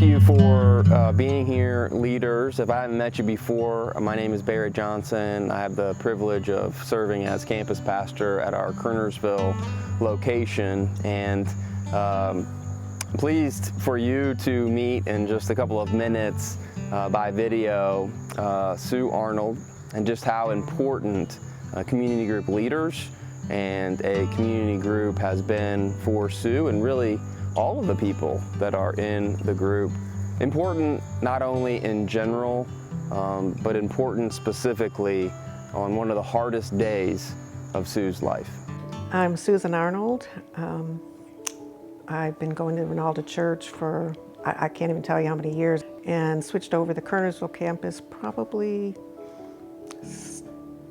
thank you for being here, leaders. If I haven't met you before, my name is Barrett Johnson. I have the privilege of serving as campus pastor at our Kernersville location, and pleased for you to meet in just a couple of minutes by video Sue Arnold, and just how important community group leaders and a community group has been for Sue and really all of the people that are in the group. Important not only in general, but important specifically on one of the hardest days of Sue's life. I'm Susan Arnold. I've been going to Arnold Church for, I can't even tell you how many years, and switched over to the Kernersville campus probably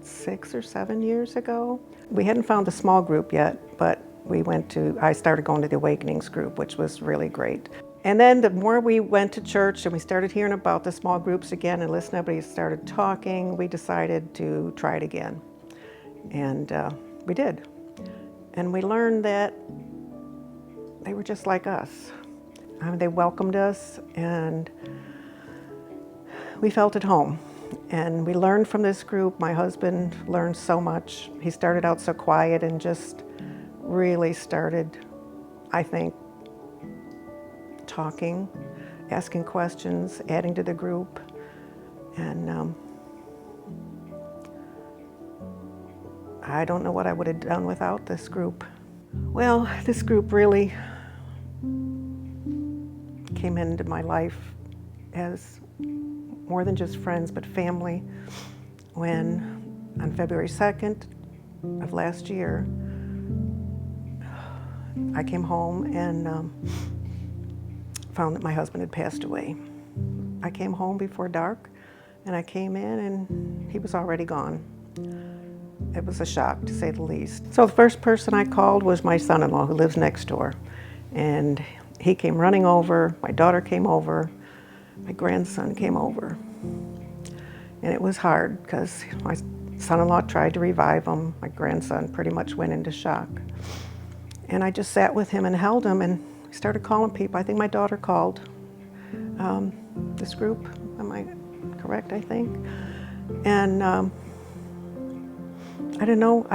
6 or 7 years ago. We hadn't found a small group yet, but I started going to the Awakenings group, which was really great. And then the more we went to church and we started hearing about the small groups again and listening, everybody started talking, we decided to try it again. And we did. And we learned that they were just like us. They welcomed us and we felt at home. And we learned from this group. My husband learned so much. He started out so quiet and just really started, I think, talking, asking questions, adding to the group. And I don't know what I would have done without this group. Well, this group really came into my life as more than just friends, but family, when on February 2nd of last year, I came home and found that my husband had passed away. I came home before dark and I came in and he was already gone. It was a shock, to say the least. So the first person I called was my son-in-law, who lives next door. And he came running over, my daughter came over, my grandson came over. And it was hard because my son-in-law tried to revive him. My grandson pretty much went into shock. And I just sat with him and held him and started calling people. I think my daughter called this group. Am I correct, I think? And I don't know.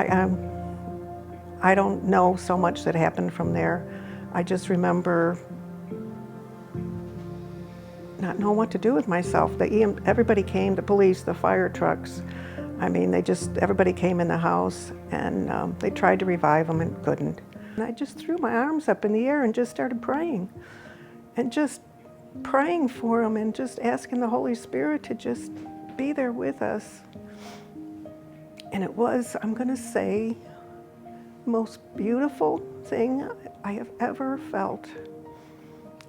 I don't know so much that happened from there. I just remember not knowing what to do with myself. Everybody came, the police, the fire trucks. I mean, everybody came in the house and they tried to revive him and couldn't. And I just threw my arms up in the air and just started praying. And just praying for him and just asking the Holy Spirit to just be there with us. And it was, I'm gonna say, the most beautiful thing I have ever felt.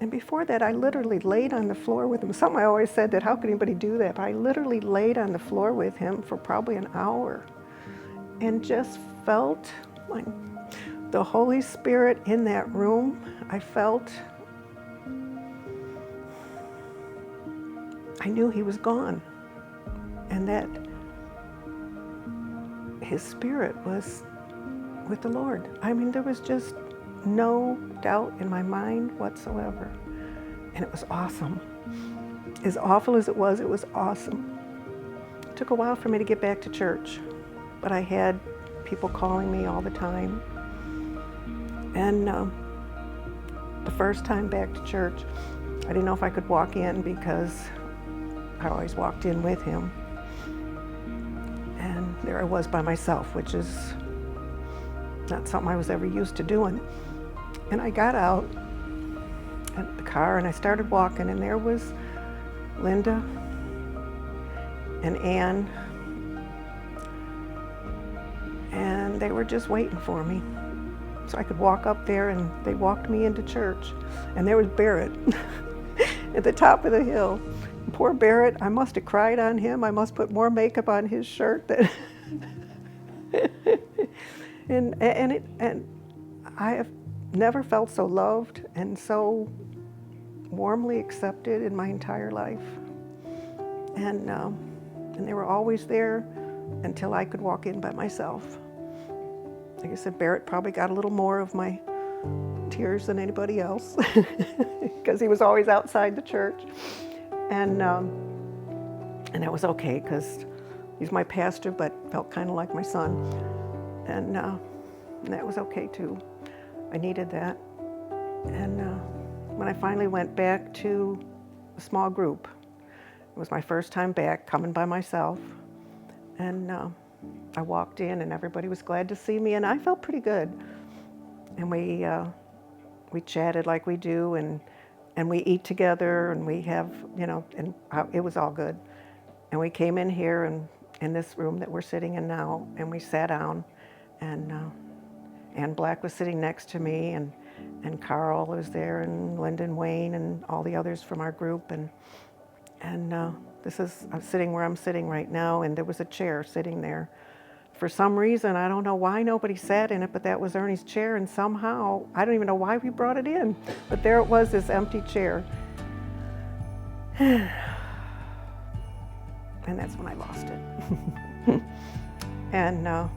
And before that, I literally laid on the floor with him. Something I always said that, how could anybody do that? But I literally laid on the floor with him for probably an hour and just felt like the Holy Spirit in that room. I knew he was gone and that his spirit was with the Lord. I mean, there was just no doubt in my mind whatsoever. And it was awesome. As awful as it was awesome. It took a while for me to get back to church, but I had people calling me all the time. And the first time back to church, I didn't know if I could walk in because I always walked in with him. And there I was by myself, which is not something I was ever used to doing. And I got out at the car and I started walking, and there was Linda and Ann, and they were just waiting for me. So I could walk up there, and they walked me into church. And there was Barrett at the top of the hill. Poor Barrett, I must have cried on him. I must put more makeup on his shirt than and I have never felt so loved and so warmly accepted in my entire life. And they were always there until I could walk in by myself. Like I said, Barrett probably got a little more of my tears than anybody else because he was always outside the church. And that was okay because he's my pastor, but felt kind of like my son. And that was okay too. I needed that. And when I finally went back to a small group, it was my first time back, coming by myself. And I walked in and everybody was glad to see me, and I felt pretty good. And we chatted like we do, and we eat together, and we have, and it was all good. And we came in here and in this room that we're sitting in now, and we sat down, and Ann Black was sitting next to me, and Carl was there, and Lyndon Wayne, and all the others from our group, and I'm sitting where I'm sitting right now, and there was a chair sitting there. For some reason, I don't know why nobody sat in it, but that was Ernie's chair, and somehow, I don't even know why we brought it in, but there it was, this empty chair. And that's when I lost it. And I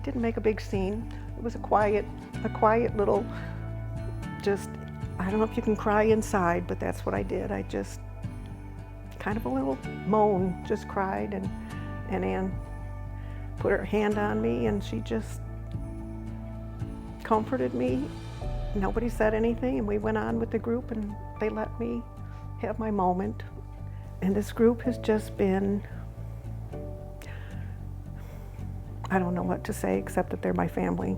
didn't make a big scene. It was a quiet little, just, I don't know if you can cry inside, but that's what I did. I just, kind of a little moan, just cried, and Ann put her hand on me, and she just comforted me. Nobody said anything, and we went on with the group, and they let me have my moment. And this group has just been, I don't know what to say except that they're my family.